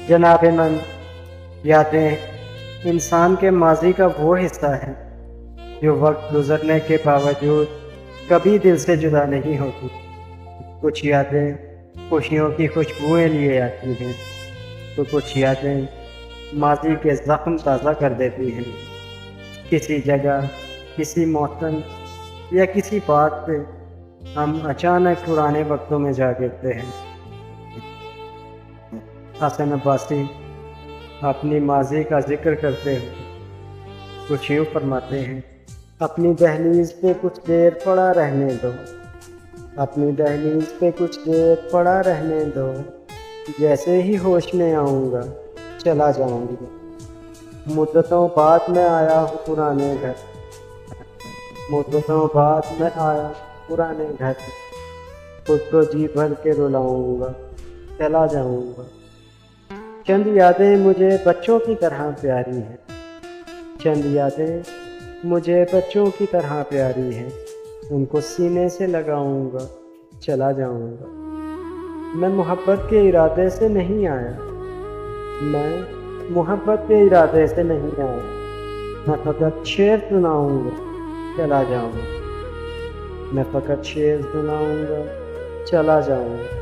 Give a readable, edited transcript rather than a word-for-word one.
جناب من، یادیں انسان کے ماضی کا وہ حصہ ہے جو وقت گزرنے کے باوجود کبھی دل سے جدا نہیں ہوتی۔ کچھ یادیں خوشیوں کی خوشبوئیں لیے آتی ہیں تو کچھ یادیں ماضی کے زخم تازہ کر دیتی ہیں۔ کسی جگہ، کسی موسم یا کسی بات پہ ہم اچانک پرانے وقتوں میں جا گرتے ہیں۔ حسن عباسی اپنی ماضی کا ذکر کرتے ہوئے کچھ یوں فرماتے ہیں: اپنی دہلیز پہ کچھ دیر پڑا رہنے دو، اپنی دہلیز پہ کچھ دیر پڑا رہنے دو، جیسے ہی ہوش میں آؤں گا چلا جاؤں گا۔ مدتوں بعد میں آیا ہوں پرانے گھر، مدتوں بعد میں آیا پرانے گھر، خود کو جی بھر کے رلاؤں گا چلا جاؤں گا۔ چند یادیں مجھے بچوں کی طرح پیاری ہیں، چند یادیں مجھے بچوں کی طرح پیاری ہیں، ان کو سینے سے لگاؤں گا چلا جاؤں گا۔ میں محبت کے ارادے سے نہیں آیا، میں محبت کے ارادے سے نہیں آیا، میں فقط شعر سناؤں گا چلا جاؤں گا، میں فقط شعر سناؤں گا چلا جاؤں گا۔